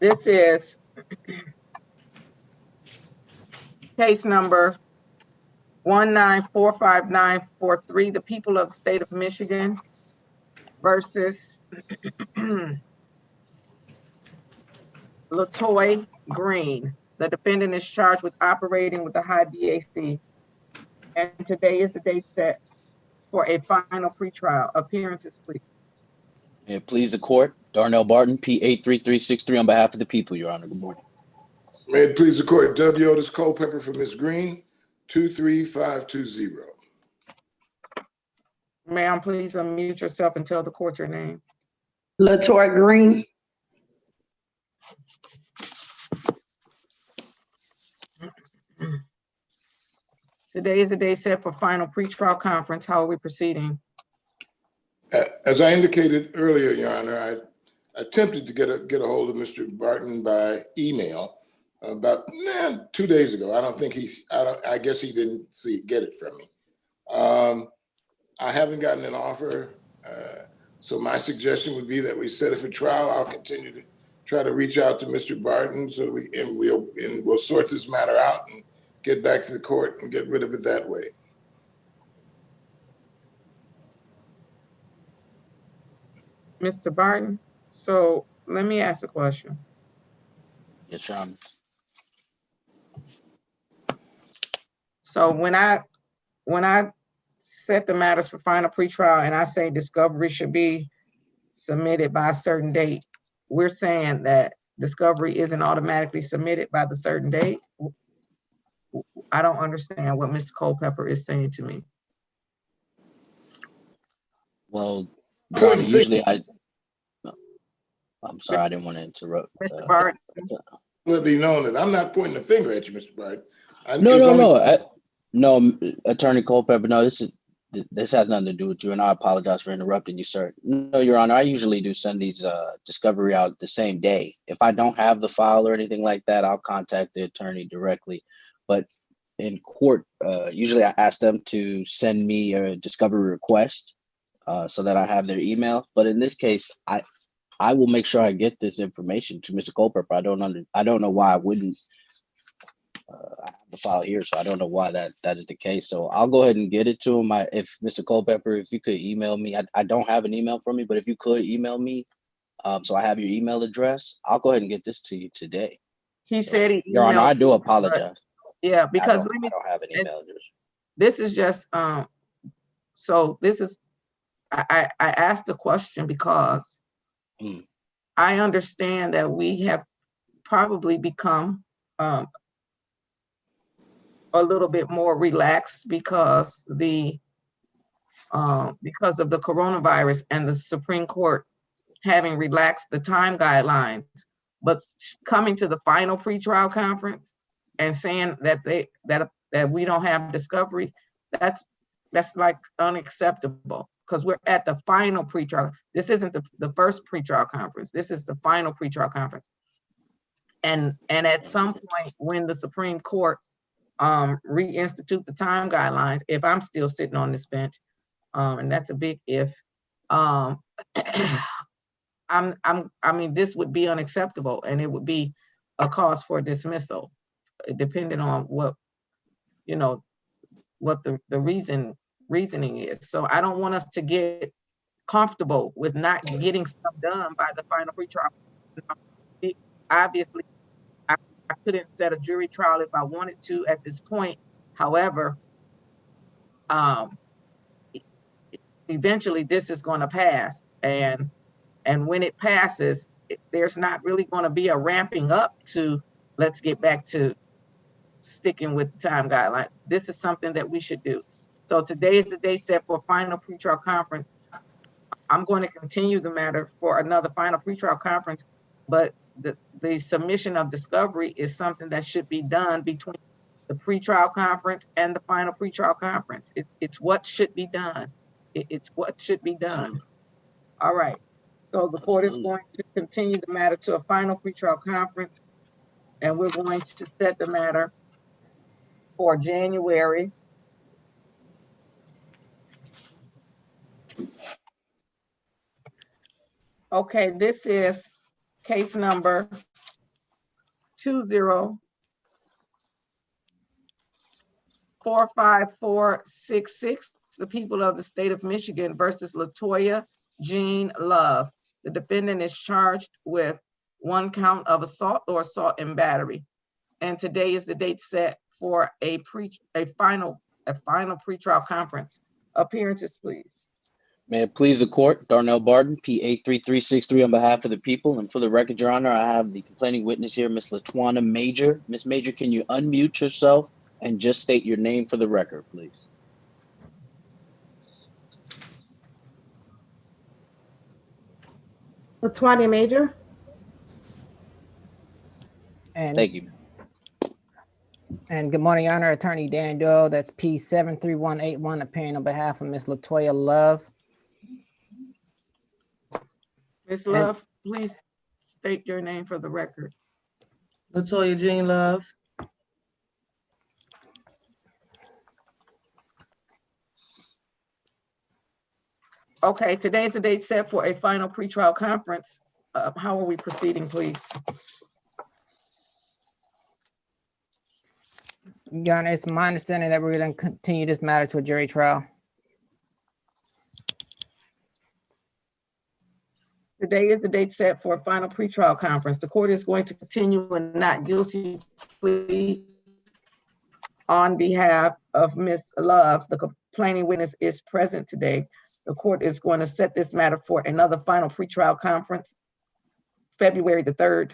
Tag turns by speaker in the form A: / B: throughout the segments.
A: This is case number 1945943, the people of the state of Michigan versus Latoy Green. The defendant is charged with operating with a high BAC. And today is the date set for a final pretrial. Appearances, please.
B: May it please the court, Darnell Barton, P83363 on behalf of the people, Your Honor. Good morning.
C: May it please the court, W. Otis Culpepper for Ms. Green, 23520.
A: Ma'am, please unmute yourself and tell the court your name.
D: Latoy Green.
A: Today is the day set for final pretrial conference. How are we proceeding?
C: As I indicated earlier, Your Honor, I attempted to get a hold of Mr. Barton by email about 2 days ago. I guess he didn't get it from me. I haven't gotten an offer. So my suggestion would be that we set it for trial. I'll continue to try to reach out to Mr. Barton so we'll sort this matter out and get back to the court and get rid of it that way.
A: Mr. Barton, so let me ask a question.
B: Yes, Your Honor.
A: So when I set the matters for final pretrial and I say discovery should be submitted by a certain date, we're saying that discovery isn't automatically submitted by the certain date? I don't understand what Mr. Culpepper is saying to me.
B: Well, Your Honor, usually I'm sorry, I didn't want to interrupt.
A: Mr. Barton.
C: Let it be known that I'm not pointing a finger at you, Mr. Barton.
B: No, Attorney Culpepper, no, this has nothing to do with you, and I apologize for interrupting you, sir. No, Your Honor, I usually do send these discovery out the same day. If I don't have the file or anything like that, I'll contact the attorney directly. But in court, usually I ask them to send me a discovery request so that I have their email. But in this case, I will make sure I get this information to Mr. Culpepper. I don't know why I wouldn't. I have the file here, so I don't know why that is the case. So I'll go ahead and get it to him. If Mr. Culpepper, if you could email me, I don't have an email from you, but if you could email me, so I have your email address, I'll go ahead and get this to you today.
A: He said he emailed.
B: Your Honor, I do apologize.
A: Yeah, because
B: I don't have an email address.
A: This is just so this is I asked the question because I understand that we have probably become a little bit more relaxed because of the coronavirus and the Supreme Court having relaxed the time guidelines, but coming to the final pretrial conference and saying that that we don't have discovery, that's like unacceptable, because we're at the final pretrial. This isn't the first pretrial conference. This is the final pretrial conference. And at some point when the Supreme Court reinstitute the time guidelines, if I'm still sitting on this bench, and that's a big if, I mean, this would be unacceptable, and it would be a cause for dismissal, depending on what the reasoning is. So I don't want us to get comfortable with not getting stuff done by the final pretrial. Obviously, I couldn't set a jury trial if I wanted to at this point. However, eventually this is going to pass, and when it passes, there's not really going to be a ramping up to let's get back to sticking with the time guideline. This is something that we should do. So today is the day set for final pretrial conference. I'm going to continue the matter for another final pretrial conference, but the submission of discovery is something that should be done between the pretrial conference and the final pretrial conference. It's what should be done. It's what should be done. All right. So the court is going to continue the matter to a final pretrial conference, and we're going to set the matter for January. Okay, this is case number 20-45466, the people of the state of Michigan versus Latoya Jean Love. The defendant is charged with 1 count of assault or assault and battery. And today is the date set for a final pretrial conference. Appearances, please.
B: May it please the court, Darnell Barton, P83363 on behalf of the people. And for the record, Your Honor, I have the complaining witness here, Ms. LaTwana Major. Ms. Major, can you unmute yourself and just state your name for the record, please?
E: LaTwania Major.
F: And,
B: Thank you.
F: and good morning, Your Honor. Attorney Dan Doyle, that's P73181, appearing on behalf of Ms. Latoya Love.
A: Ms. Love, please state your name for the record.
G: Latoya Jean Love.
A: Okay, today's the date set for a final pretrial conference. How are we proceeding, please?
F: Your Honor, it's my understanding that we're going to continue this matter to a jury trial.
A: Today is the date set for a final pretrial conference. The court is going to continue a not guilty plea on behalf of Ms. Love. The complaining witness is present today. The court is going to set this matter for another final pretrial conference, February the 3rd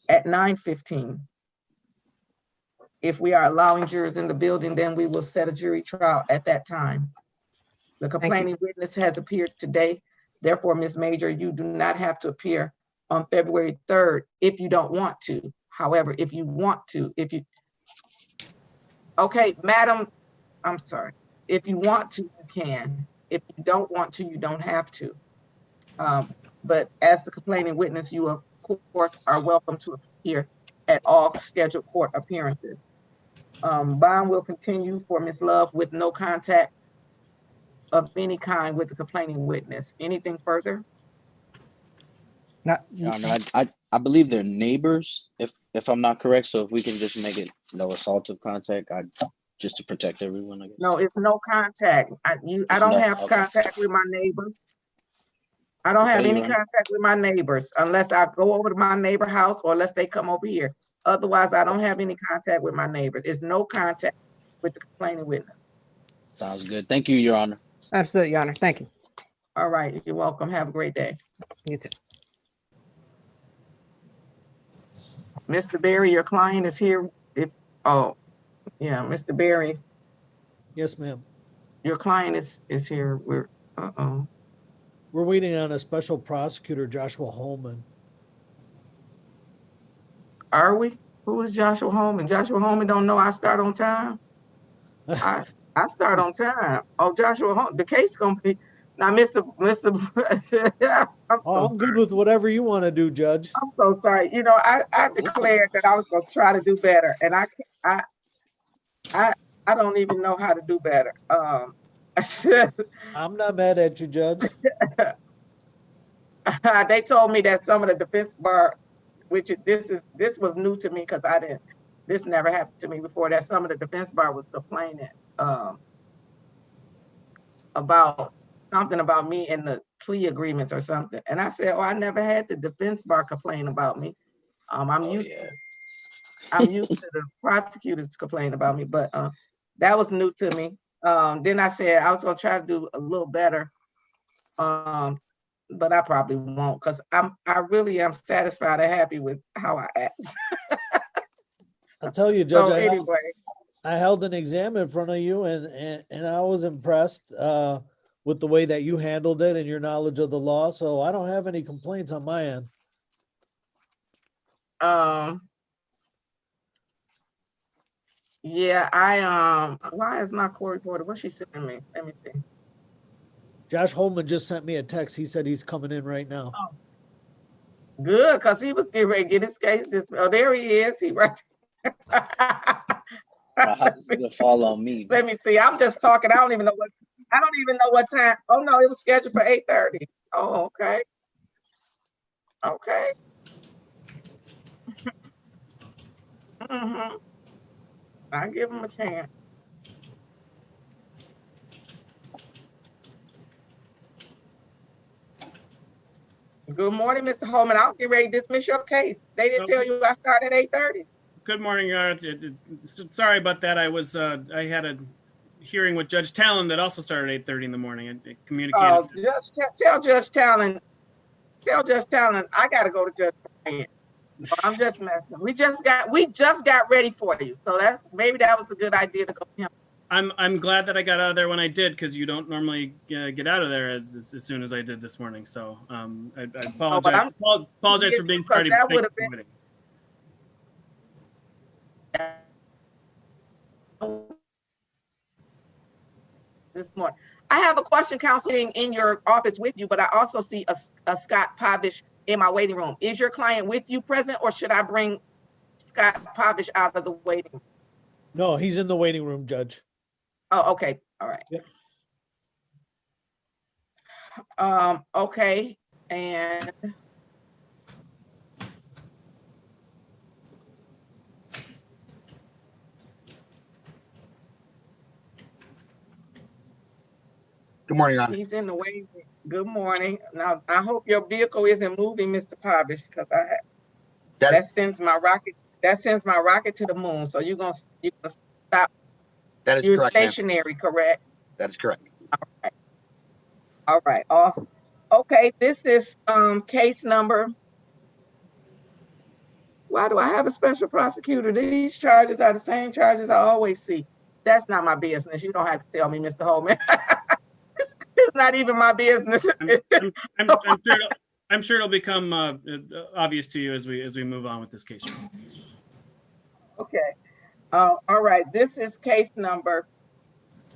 A: at 9:15. If we are allowing jurors in the building, then we will set a jury trial at that time. The complaining witness has appeared today. Therefore, Ms. Major, you do not have to appear on February 3rd if you don't want to. However, if you want to, okay, madam, I'm sorry. If you want to, you can. If you don't want to, you don't have to. But as the complaining witness, you of course are welcome to appear at all scheduled court appearances. Bond will continue for Ms. Love with no contact of any kind with the complaining witness. Anything further?
B: Your Honor, I believe they're neighbors, if I'm not correct. So if we can just make it no assaultive contact, just to protect everyone, I guess.
A: No, it's no contact. I don't have contact with my neighbors. I don't have any contact with my neighbors unless I go over to my neighbor house or unless they come over here. Otherwise, I don't have any contact with my neighbors. There's no contact with the complaining witness.
B: Sounds good. Thank you, Your Honor.
F: Absolutely, Your Honor. Thank you.
A: All right, you're welcome. Have a great day.
F: You too.
A: Mr. Berry, your client is here. Mr. Berry,
H: Yes, ma'am.
A: your client is here. We're
H: waiting on a special prosecutor, Joshua Holman.
A: Are we? Who is Joshua Holman? Joshua Holman don't know I start on time. I start on time. Oh, Joshua Holman, the case gonna be now, Mr.
H: I'm good with whatever you want to do, Judge.
A: I'm so sorry. You know, I declared that I was gonna try to do better, and I don't even know how to do better.
H: I'm not mad at you, Judge.
A: They told me that some of the defense bar, which this was new to me because this never happened to me before, that some of the defense bar was complaining about something about me in the plea agreements or something. And I said, oh, I never had the defense bar complain about me. I'm used to the prosecutors complain about me, but that was new to me. Then I said I was gonna try to do a little better, but I probably won't because I really am satisfied and happy with how I act.
H: I'll tell you, Judge.
A: So anyway,
H: I held an exam in front of you, and I was impressed with the way that you handled it and your knowledge of the law. So I don't have any complaints on my end.
A: Yeah, why is my court reporter? What's she sending me? Let me see.
H: Josh Holman just sent me a text. He said he's coming in right now.
A: Oh, good, because he was getting ready to get his case. Oh, there he is. He right there.
B: How's this gonna fall on me?
A: Let me see. I'm just talking. I don't even know what time. Oh no, it was scheduled for 8:30. Oh, okay. Okay. Mm-hmm. I give him a chance. Good morning, Mr. Holman. I was getting ready to dismiss your case. They didn't tell you I started at 8:30.
E: Good morning, Your Honor. Sorry about that. I was I had a hearing with Judge Talon that also started at 8:30 in the morning. I communicated.
A: Oh, tell Judge Talon, I gotta go to Judge Bryant. I'm just messing. We just got ready for you. So maybe that was a good idea to go to him.
E: I'm glad that I got out of there when I did, because you don't normally get out of there as soon as I did this morning. So I apologize. Apologize for being tardy.
A: That would have been this morning. I have a question, counsel, in your office with you, but I also see a Scott Pavish in my waiting room. Is your client with you present, or should I bring Scott Pavish out of the waiting room?
H: No, he's in the waiting room, Judge.
A: Oh, okay. All right.
H: Yep.
A: Okay. And
I: Good morning, Your Honor.
A: he's in the waiting room. Good morning. Now, I hope your vehicle isn't moving, Mr. Pavish, because that sends my rocket. That sends my rocket to the moon. So you're gonna stop.
I: That is
A: You're
I: correct,
A: stationary, correct?
I: That is correct.
A: All right. Awesome. Okay. This is case number. Why do I have a special prosecutor? These charges are the same charges I always see. That's not my business. You don't have to tell me, Mr. Holman. It's not even my business.
E: I'm sure it'll become obvious to you as we move on with this case.
A: Okay. All right. This is case number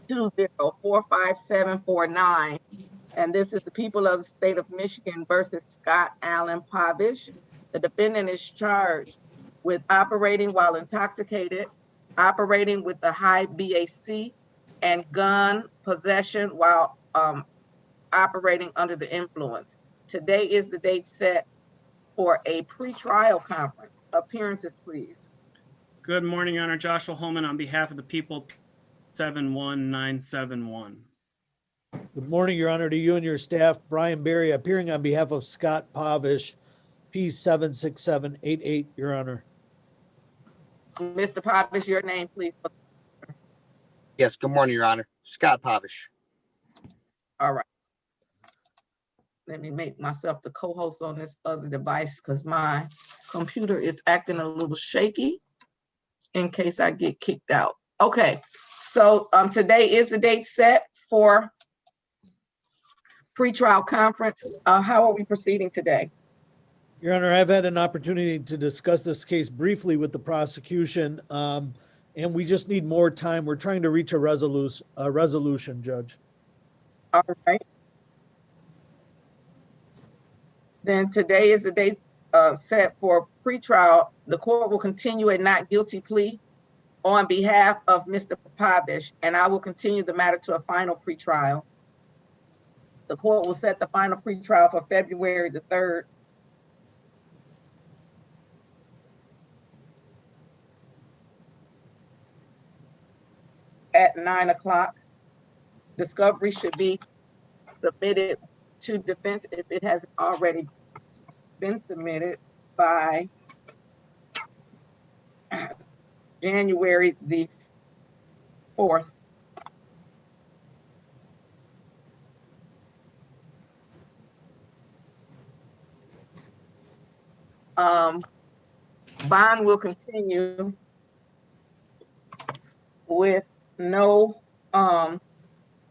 A: 20-45749, and this is the people of the state of Michigan versus Scott Allen Pavish. The defendant is charged with operating while intoxicated, operating with a high BAC, and gun possession while operating under the influence. Today is the date set for a pretrial conference. Appearances, please.
E: Good morning, Your Honor. Joshua Holman on behalf of the people, 71971.
H: Good morning, Your Honor, to you and your staff. Brian Berry appearing on behalf of Scott Pavish, P76788, Your Honor.
A: Mr. Pavish, your name, please.
I: Yes, good morning, Your Honor. Scott Pavish.
A: All right. Let me make myself the co-host on this other device because my computer is acting a little shaky in case I get kicked out. Okay, so today is the date set for pretrial conference. How are we proceeding today?
H: Your Honor, I've had an opportunity to discuss this case briefly with the prosecution, and we just need more time. We're trying to reach a resolution, Judge.
A: All right. Then today is the date set for pretrial. The court will continue a not guilty plea on behalf of Mr. Pavish, and I will continue the matter to a final pretrial. The court will set the final pretrial for February the 3rd. At 9 o'clock. Discovery should be submitted to defense if it hasn't already been submitted by January the 4th. Bond will continue with no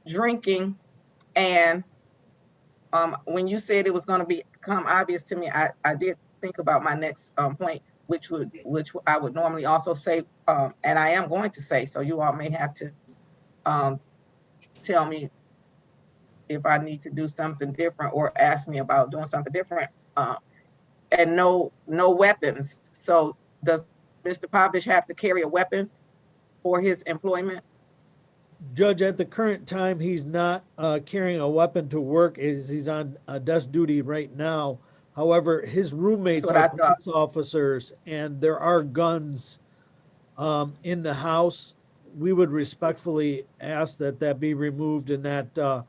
A: drinking, and when you said it was going to become obvious to me, I did think about my next point, which I would normally also say, and I am going to say, so you all may have to tell me if I need to do something different or ask me about doing something different. And no weapons. So does Mr. Pavish have to carry a weapon for his employment?
H: Judge, at the current time, he's not carrying a weapon to work as he's on desk duty right now. However, his roommates
A: That's what I
H: are
A: thought.
H: police officers and there are guns in the house. We would respectfully ask that that be removed and that
A: Well,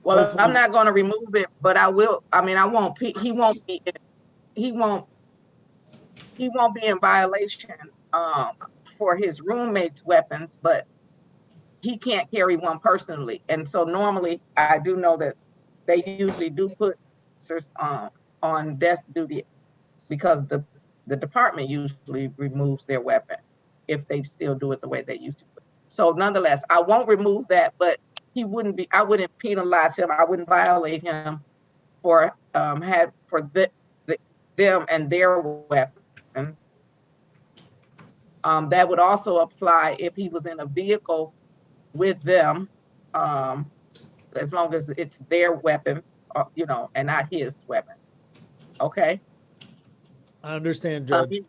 H: hopefully-
A: I'm not gonna remove it, but I will, I mean, I won't, he won't be, he won't be in violation, for his roommate's weapons, but he can't carry one personally. And so normally I do know that they usually do put officers, on desk duty because the department usually removes their weapon if they still do it the way they used to. So nonetheless, I won't remove that, but he wouldn't be, I wouldn't penalize him. I wouldn't violate him for them and their weapons. That would also apply if he was in a vehicle with them, as long as it's their weapons, you know, and not his weapon. Okay.
H: I understand, Judge.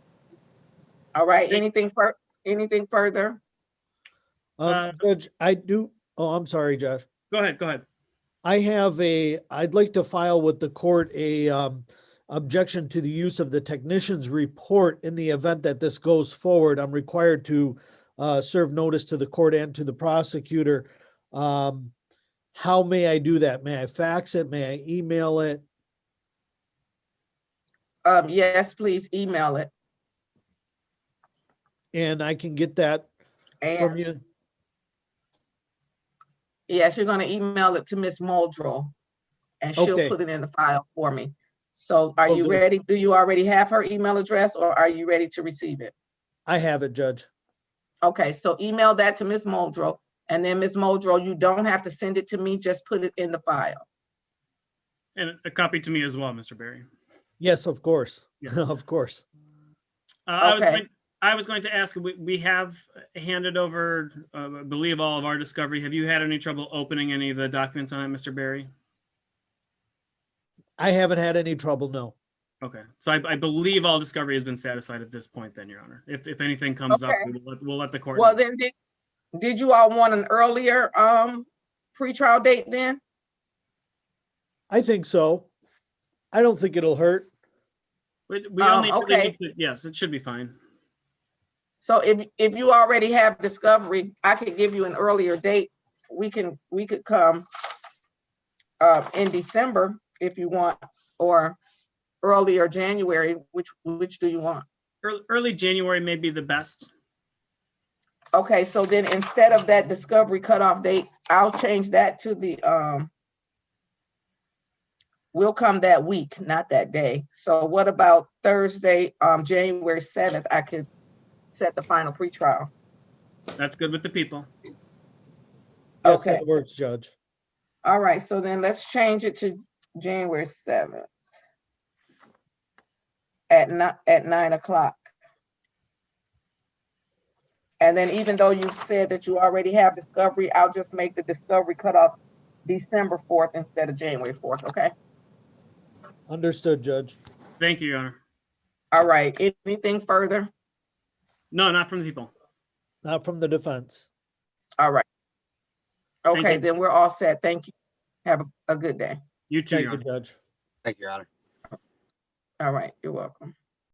A: All right. Anything further?
H: Judge, I do. Oh, I'm sorry, Josh.
E: Go ahead. Go ahead.
H: I'd like to file with the court a objection to the use of the technician's report in the event that this goes forward. I'm required to serve notice to the court and to the prosecutor. How may I do that? May I fax it? May I email it?
A: Yes, please email it.
H: And I can get that from
A: And
H: you?
A: yes, you're going to email it to Miss Muldrow and she'll
H: Okay.
A: put it in the file for me. So are
H: Will
A: you
H: do.
A: ready? Do you already have her email address or are you ready to receive it?
H: I have it, Judge.
A: Okay, so email that to Miss Muldrow, and then Miss Muldrow, you don't have to send it to me, just put it in the file.
E: And a copy to me as well, Mr. Berry.
H: Yes, of course.
E: Yes.
H: Of course.
A: Okay.
E: I was going to ask, we have handed over, I believe, all of our discovery. Have you had any trouble opening any of the documents on it, Mr. Berry?
H: I haven't had any trouble, no.
E: Okay, so I believe all discovery has been satisfied at this point then, Your Honor. If anything comes up,
A: Okay.
E: we'll let the court
A: Well,
E: know.
A: then did you all want an earlier pretrial date then?
H: I think so. I don't think it'll hurt.
E: We only really
A: okay.
E: need to, yes, it should be fine.
A: So if you already have discovery, I could give you an earlier date. We could come in December if you want, or earlier January. Which do you want?
E: Early January may be the best.
A: Okay, so then instead of that discovery cutoff date, I'll change that to the we'll come that week, not that day. So what about Thursday, January 7th? I could set the final pretrial.
E: That's good with the people.
H: Yes,
A: Okay.
H: that works, Judge.
A: All right, so then let's change it to January 7th at 9 o'clock. And then even though you said that you already have discovery, I'll just make the discovery cutoff December 4th instead of January 4th, okay?
H: Understood, Judge.
E: Thank you, Your Honor.
A: All right, anything further?
E: No, not from the people.
H: Not from the defense.
A: All right.
E: Thank
A: Okay,
E: you.
A: then we're all set. Thank you. Have a good day.
E: You too,
H: Thank
E: Your
H: you,
E: Honor.
H: Judge.
I: Thank you, Your Honor.
A: All right, you're welcome.